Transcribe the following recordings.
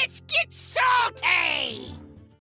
Let's get salty!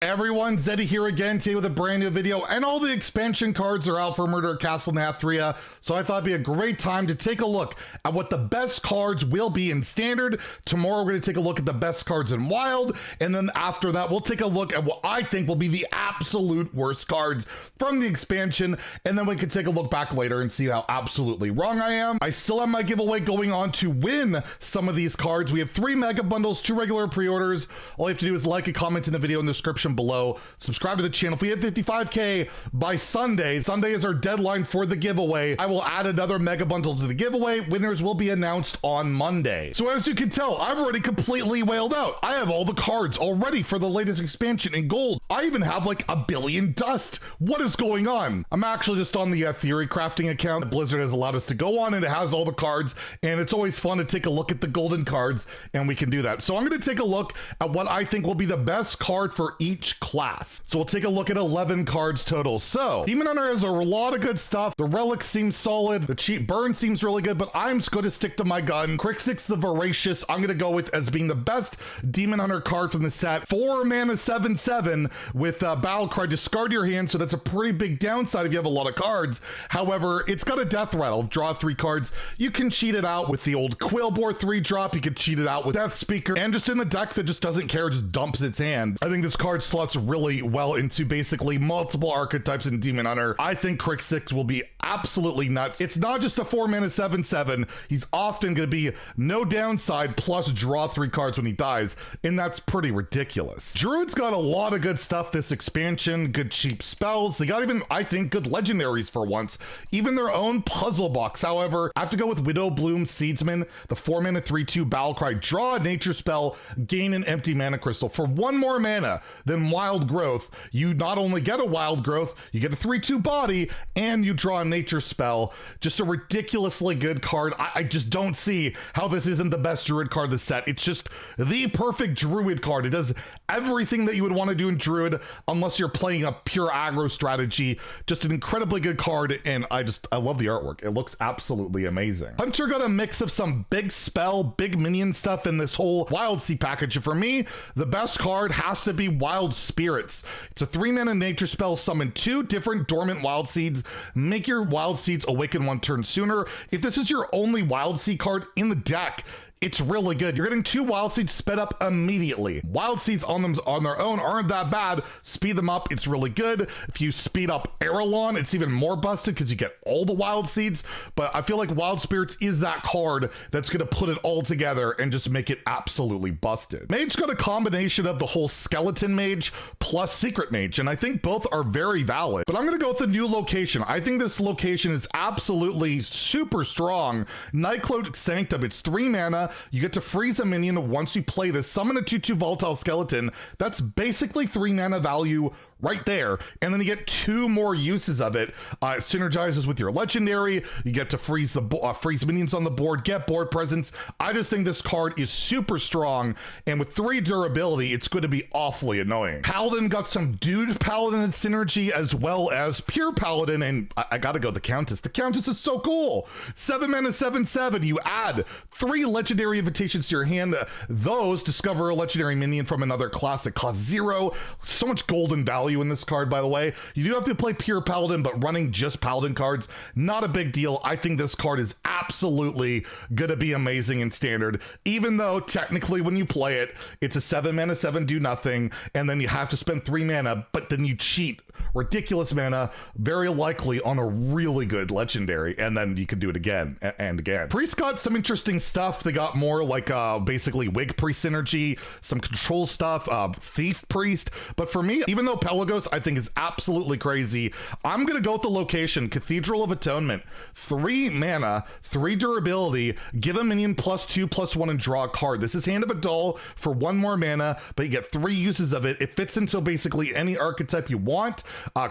Everyone, Zeddy here again today with a brand new video, and all the expansion cards are out for Murder at Castle Nathria, so I thought it'd be a great time to take a look at what the best cards will be in Standard. Tomorrow we're going to take a look at the best cards in Wild, and then after that we'll take a look at what I think will be the absolute worst cards from the expansion, and then we can take a look back later and see how absolutely wrong I am. I still have my giveaway going on to win some of these cards. We have 3 mega bundles, 2 regular pre-orders. All you have to do is like and comment in the video in the description below, subscribe to the channel. If we hit 55k by Sunday is our deadline for the giveaway. I will add another mega bundle to the giveaway. Winners will be announced on Monday. So as you can tell, I've already completely whaled out. I have all the cards already for the latest expansion in gold. I even have like a billion dust. What is going on? I'm actually just on the theory crafting account that Blizzard has allowed us to go on, and it has all the cards, and it's always fun to take a look at the golden cards, and we can do that. So I'm going to take a look at what I think will be the best card for each class. So we'll take a look at 11 cards total. So Demon Hunter has a lot of good stuff. The Relic seems solid. The Cheap Burn seems really good, but I'm just going to stick to my gun. Crixix the Voracious, I'm going to go with as being the best Demon Hunter card from the set. 4 mana 7/7 with Battlecry. Discard your hand, so that's a pretty big downside if you have a lot of cards. However, it's got a Death Rattle. Draw 3 cards. You can cheat it out with the old Quillbore 3-drop. You can cheat it out with Death Speaker, and just in the deck that just doesn't care, just dumps its hand. I think this card slots really well into basically multiple archetypes in Demon Hunter. I think Crixix will be absolutely nuts. It's not just a 4 mana 7/7. He's often going to be no downside plus draw 3 cards when he dies, and that's pretty ridiculous. Druid's got a lot of good stuff this expansion. Good cheap spells. They got even, I think, good legendaries for once. Even their own puzzle box. However, I have to go with Widow Bloom Seedsman, the 4 mana 3/2 Battlecry. Draw a nature spell, gain an empty mana crystal. For 1 more mana than Wild Growth, you not only get a Wild Growth, you get a 3/2 body, and you draw a nature spell. Just a ridiculously good card. I just don't see how this isn't the best Druid card of the set. It's just the perfect Druid card. It does everything that you would want to do in Druid, unless you're playing a pure aggro strategy. Just an incredibly good card, and I love the artwork. It looks absolutely amazing. Hunter got a mix of some big spell, big minion stuff in this whole Wild Sea package. And for me, the best card has to be Wild Spirits. It's a 3 mana nature spell. Summon 2 different dormant wild seeds. Make your wild seeds awaken 1 turn sooner. If this is your only wild seed card in the deck, it's really good. You're getting 2 wild seeds sped up immediately. Wild seeds on their own aren't that bad. Speed them up, it's really good. If you speed up Arelon, it's even more busted because you get all the wild seeds. But I feel like Wild Spirits is that card that's going to put it all together and just make it absolutely busted. Mage got a combination of the whole Skeleton Mage plus Secret Mage, and I think both are very valid. But I'm going to go with the new location. I think this location is absolutely super strong. Nightcloak Sanctum, it's 3 mana. You get to freeze a minion once you play this. Summon a 2/2 Volatile Skeleton. That's basically 3 mana value right there, and then you get 2 more uses of it. It synergizes with your legendary. You get to freeze freeze minions on the board, get board presence. I just think this card is super strong, and with 3 durability, it's going to be awfully annoying. Paladin got some Dude Paladin synergy as well as Pure Paladin, and I gotta go the Countess. The Countess is so cool. 7 mana 7/7. You add 3 legendary invitations to your hand. Those discover a legendary minion from another class that costs 0. So much golden value in this card, by the way. You do have to play Pure Paladin, but running just Paladin cards, not a big deal. I think this card is absolutely gonna be amazing in Standard, even though technically when you play it, it's a 7 mana 7 do nothing, and then you have to spend 3 mana, but then you cheat ridiculous mana, very likely on a really good legendary, and then you can do it again and again. Priest got some interesting stuff. They got more like basically Wig Priest synergy, some control stuff, Thief Priest. But for me, even though Pelagos I think is absolutely crazy, I'm gonna go with the location, Cathedral of Atonement. 3 mana, 3 durability, give a minion +2/+1 and draw a card. This is Hand of Adul for 1 more mana, but you get 3 uses of it. It fits into basically any archetype you want.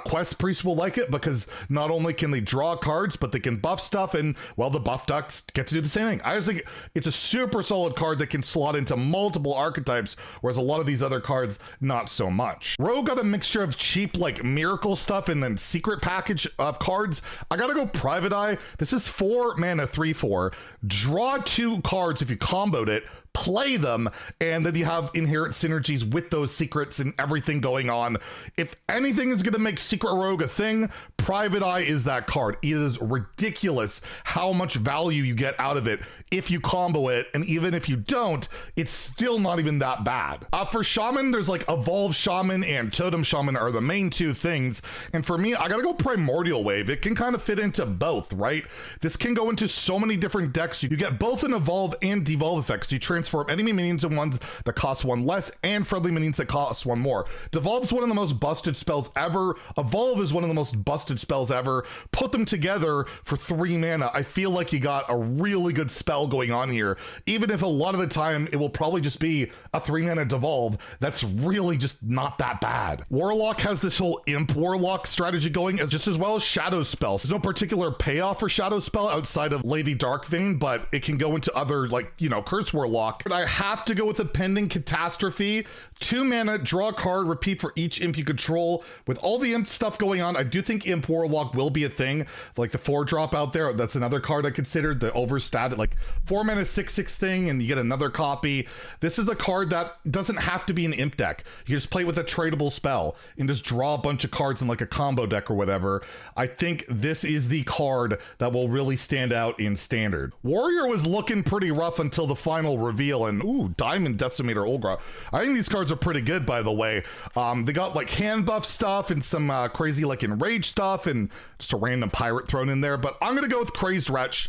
Quest Priest will like it because not only can they draw cards, but they can buff stuff, and well, the buff ducks get to do the same thing. I just think it's a super solid card that can slot into multiple archetypes, whereas a lot of these other cards, not so much. Rogue got a mixture of cheap, like, miracle stuff and then secret package of cards. I gotta go Private Eye. This is 4 mana, 3/4. Draw 2 cards if you comboed it, play them, and then you have inherent synergies with those secrets and everything going on. If anything is going to make Secret Rogue a thing, Private Eye is that card. It is ridiculous how much value you get out of it if you combo it, and even if you don't, it's still not even that bad. For Shaman, there's like Evolve Shaman and Totem Shaman are the main 2 things, and for me, I gotta go Primordial Wave. It can kind of fit into both, right? This can go into so many different decks. You get both an Evolve and Devolve effects. You transform enemy minions in ones that cost 1 less and friendly minions that cost 1 more. Devolve is one of the most busted spells ever. Evolve is one of the most busted spells ever. Put them together for 3 mana. I feel like you got a really good spell going on here. Even if a lot of the time it will probably just be a 3 mana Devolve, that's really just not that bad. Warlock has this whole Imp Warlock strategy going just as well as Shadow Spell. There's no particular payoff for Shadow Spell outside of Lady Darkvein, but it can go into other, like, you know, Curse Warlock. But I have to go with a Pending Catastrophe. 2 mana, draw a card, repeat for each imp you control. With all the imp stuff going on, I do think Imp Warlock will be a thing. Like the 4-drop out there, that's another card I considered. The overstat, like 4 mana 6/6 thing, and you get another copy. This is the card that doesn't have to be an imp deck. You can just play with a tradable spell and just draw a bunch of cards in like a combo deck or whatever. I think this is the card that will really stand out in Standard. Warrior was looking pretty rough until the final reveal, and ooh, Diamond Decimator Olgra. I think these cards are pretty good, by the way. They got like hand buff stuff and some crazy like enraged stuff and just a random pirate thrown in there, but I'm gonna go with Crazed Wretch.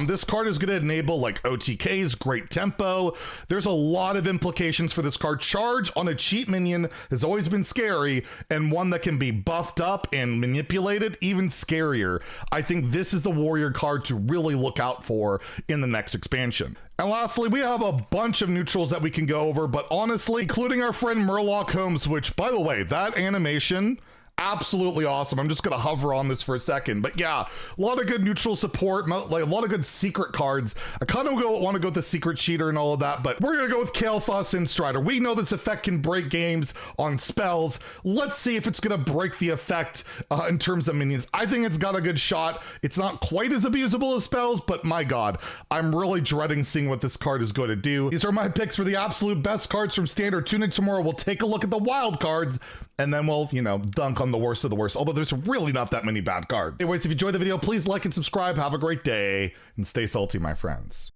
This card is gonna enable like OTKs, great tempo. There's a lot of implications for this card. Charge on a cheap minion has always been scary, and one that can be buffed up and manipulated, even scarier. I think this is the Warrior card to really look out for in the next expansion. And lastly, we have a bunch of neutrals that we can go over, but honestly, including our friend Murloc Holmes, which, by the way, that animation, absolutely awesome. I'm just gonna hover on this for a second, but yeah, a lot of good neutral support, like a lot of good secret cards. I kind of want to go with the Secret Cheater and all of that, but we're gonna go with Kael'thas and Strider. We know this effect can break games on spells. Let's see if it's gonna break the effect in terms of minions. I think it's got a good shot. It's not quite as abusable as spells, but my god, I'm really dreading seeing what this card is going to do. These are my picks for the absolute best cards from Standard. Tune in tomorrow. We'll take a look at the wild cards, and then we'll, you know, dunk on the worst of the worst, although there's really not that many bad cards. Anyways, if you enjoyed the video, please like and subscribe. Have a great day and stay salty, my friends.